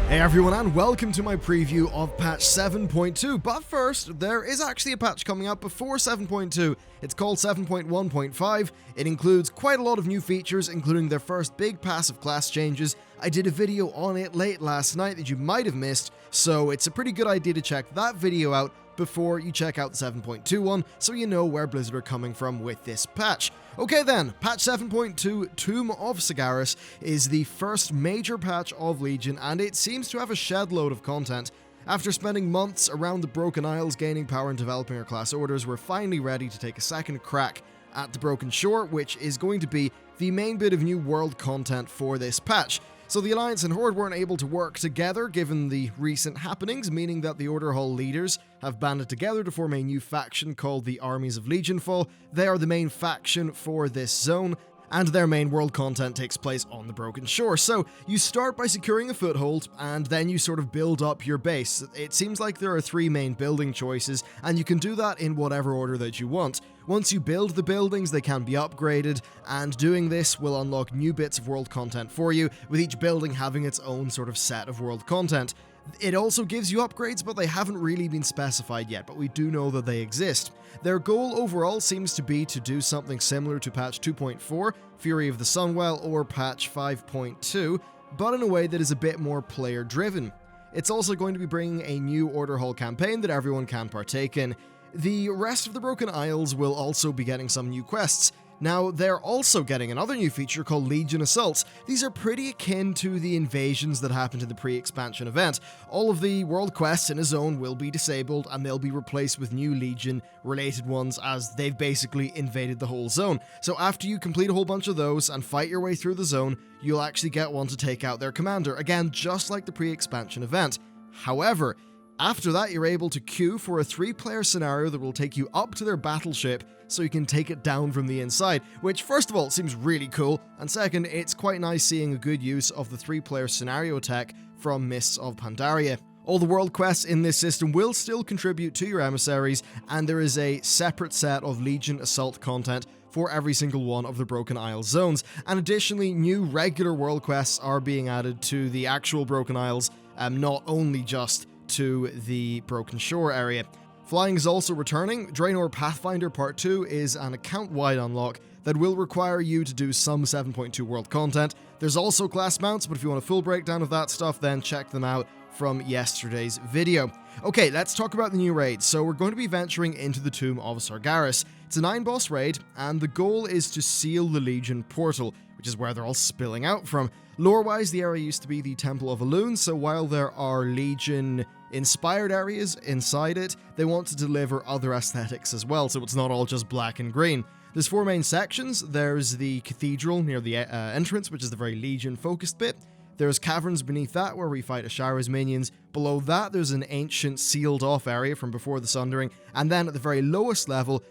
Hey everyone, and welcome to my preview of patch 7.2, but first, there is actually a patch coming up before 7.2. It's called 7.1.5. It includes quite a lot of new features, including their first big passive class changes. I did a video on it late last night that you might have missed, so it's a pretty good idea to check that video out before you check out the 7.2 one, so you know where Blizzard are coming from with this patch. Okay then, patch 7.2 Tomb of Sargeras is the first major patch of Legion, and it seems to have a shed load of content. After spending months around the Broken Isles gaining power and developing our class orders, we're finally ready to take a second crack at the Broken Shore, which is going to be the main bit of new world content for this patch. So the Alliance and Horde weren't able to work together given the recent happenings, meaning that the Order Hall leaders have banded together to form a new faction called the Armies of Legionfall. They are the main faction for this zone, and their main world content takes place on the Broken Shore. So you start by securing a foothold, and then you sort of build up your base. It seems like there are three main building choices, and you can do that in whatever order that you want. Once you build the buildings, they can be upgraded, and doing this will unlock new bits of world content for you, with each building having its own sort of set of world content. It also gives you upgrades, but they haven't really been specified yet, but we do know that they exist. Their goal overall seems to be to do something similar to patch 2.4, Fury of the Sunwell, or patch 5.2, but in a way that is a bit more player-driven. It's also going to be bringing a new Order Hall campaign that everyone can partake in. The rest of the Broken Isles will also be getting some new quests. Now, they're also getting another new feature called Legion Assaults. These are pretty akin to the invasions that happened in the pre-expansion event. All of the world quests in a zone will be disabled, and they'll be replaced with new Legion-related ones as they've basically invaded the whole zone. So after you complete a whole bunch of those and fight your way through the zone, you'll actually get one to take out their commander, again, just like the pre-expansion event. However, after that, you're able to queue for a 3-player scenario that will take you up to their battleship so you can take it down from the inside, which first of all seems really cool, and second, it's quite nice seeing a good use of the 3-player scenario tech from Mists of Pandaria. All the world quests in this system will still contribute to your emissaries, and there is a separate set of Legion Assault content for every single one of the Broken Isles zones, and additionally, new regular world quests are being added to the actual Broken Isles, not only just to the Broken Shore area. Flying is also returning. Draenor Pathfinder Part 2 is an account-wide unlock that will require you to do some 7.2 world content. There's also class mounts, but if you want a full breakdown of that stuff, then check them out from yesterday's video. Okay, let's talk about the new raid. So we're going to be venturing into the Tomb of Sargeras. It's a 9-boss raid, and the goal is to seal the Legion portal, which is where they're all spilling out from. Lore-wise, the area used to be the Temple of Elune, so while there are Legion-inspired areas inside it, they want to deliver other aesthetics as well, so it's not all just black and green. There's 4 main sections. There's the Cathedral near the entrance, which is the very Legion-focused bit. There's caverns beneath that where we fight Ashara's minions. Below that, there's an ancient sealed-off area from before the Sundering, and then at the very lowest level,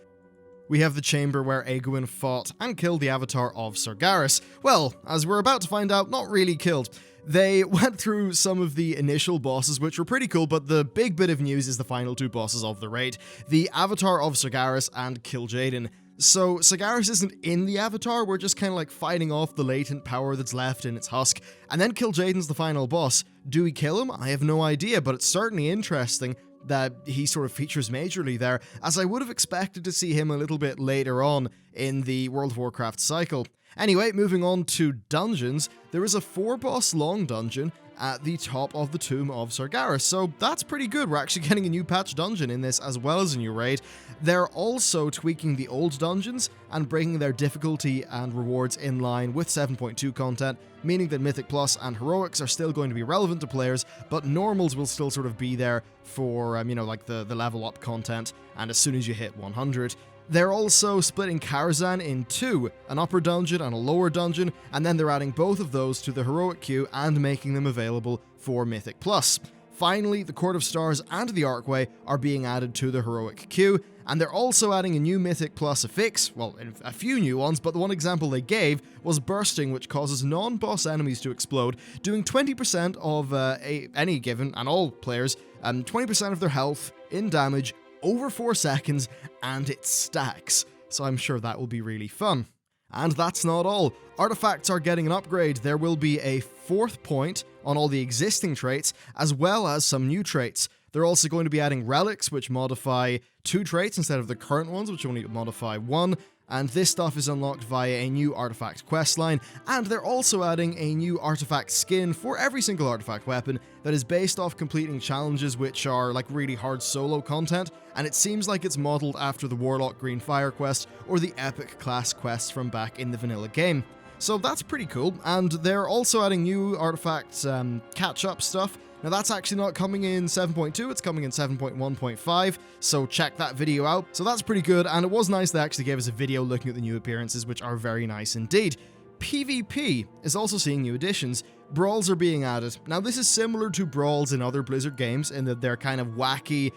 we have the chamber where Egwene fought and killed the Avatar of Sargeras. Well, as we're about to find out, not really killed. They went through some of the initial bosses, which were pretty cool, but the big bit of news is the final 2 bosses of the raid, the Avatar of Sargeras and Kil'jaeden. So Sargeras isn't in the Avatar, we're just kind of like fighting off the latent power that's left in its husk, and then Kil'jaeden's the final boss. Do we kill him? I have no idea, but it's certainly interesting that he sort of features majorly there, as I would have expected to see him a little bit later on in the World of Warcraft cycle. Anyway, moving on to dungeons, there is a 4-boss long dungeon at the top of the Tomb of Sargeras, so that's pretty good. We're actually getting a new patch dungeon in this as well as a new raid. They're also tweaking the old dungeons and bringing their difficulty and rewards in line with 7.2 content, meaning that Mythic Plus and Heroics are still going to be relevant to players, but Normals will still sort of be there for, like the level up content, and as soon as you hit 100. They're also splitting Karazhan in 2, an upper dungeon and a lower dungeon, and then they're adding both of those to the Heroic queue and making them available for Mythic Plus. Finally, the Court of Stars and the Archway are being added to the Heroic queue, and they're also adding a new Mythic Plus affix, well, a few new ones, but the one example they gave was Bursting, which causes non-boss enemies to explode, doing 20% of any given, and all players, 20% of their health in damage over 4 seconds, and it stacks, so I'm sure that will be really fun. And that's not all. Artifacts are getting an upgrade. There will be a 4th point on all the existing traits, as well as some new traits. They're also going to be adding relics, which modify 2 traits instead of the current ones, which only modify 1. And this stuff is unlocked via a new artifact questline, and they're also adding a new artifact skin for every single artifact weapon that is based off completing challenges which are like really hard solo content, and it seems like it's modeled after the Warlock Green Fire quest or the Epic class quests from back in the vanilla game. So that's pretty cool, and they're also adding new artifact catch-up stuff. Now that's actually not coming in 7.2, it's coming in 7.1.5, so check that video out. So that's pretty good, and it was nice they actually gave us a video looking at the new appearances, which are very nice indeed. PvP is also seeing new additions. Brawls are being added. Now this is similar to Brawls in other Blizzard games in that they're kind of wacky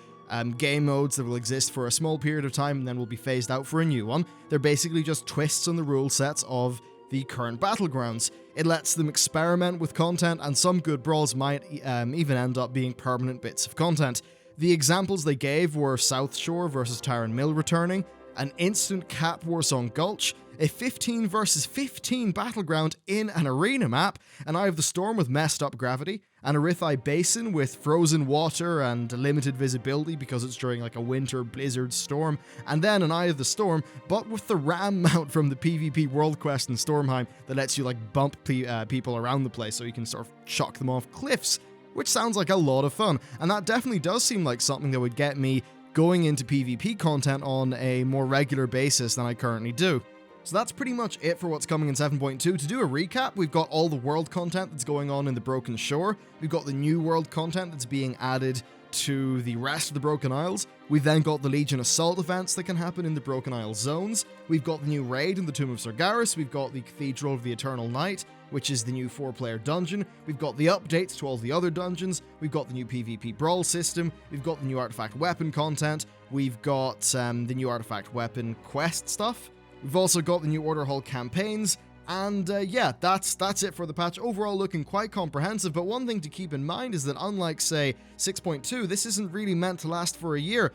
game modes that will exist for a small period of time and then will be phased out for a new one. They're basically just twists on the rule sets of the current battlegrounds. It lets them experiment with content, and some good brawls might even end up being permanent bits of content. The examples they gave were South Shore versus Tyron Mill returning, an instant cap Warsong Gulch, a 15 versus 15 battleground in an arena map, an Eye of the Storm with messed up gravity, an Arithai Basin with frozen water and limited visibility because it's during like a winter blizzard storm, and then an Eye of the Storm, but with the ram mount from the PvP World Quest in Stormheim that lets you like bump people around the place so you can sort of chuck them off cliffs, which sounds like a lot of fun, and that definitely does seem like something that would get me going into PvP content on a more regular basis than I currently do. So that's pretty much it for what's coming in 7.2. To do a recap, we've got all the world content that's going on in the Broken Shore. We've got the new world content that's being added to the rest of the Broken Isles. We've then got the Legion Assault events that can happen in the Broken Isle zones. We've got the new raid in the Tomb of Sargeras. We've got the Cathedral of the Eternal Night, which is the new 4-player dungeon. We've got the updates to all the other dungeons. We've got the new PvP Brawl system. We've got the new artifact weapon content. We've got the new artifact weapon quest stuff. We've also got the new Order Hall campaigns, and yeah, that's it for the patch. Overall looking quite comprehensive, but one thing to keep in mind is that unlike, say, 6.2, this isn't really meant to last for a year.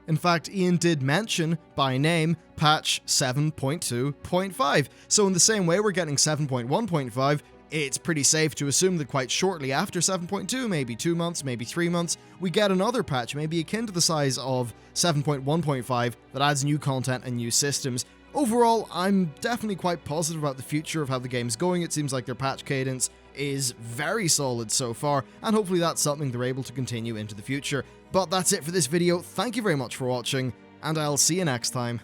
In fact, Ian did mention, by name, patch 7.2.5, so in the same way we're getting 7.1.5, it's pretty safe to assume that quite shortly after 7.2, maybe 2 months, maybe 3 months, we get another patch, maybe akin to the size of 7.1.5, that adds new content and new systems. Overall, I'm definitely quite positive about the future of how the game's going. It seems like their patch cadence is very solid so far, and hopefully that's something they're able to continue into the future. But that's it for this video. Thank you very much for watching, and I'll see you next time.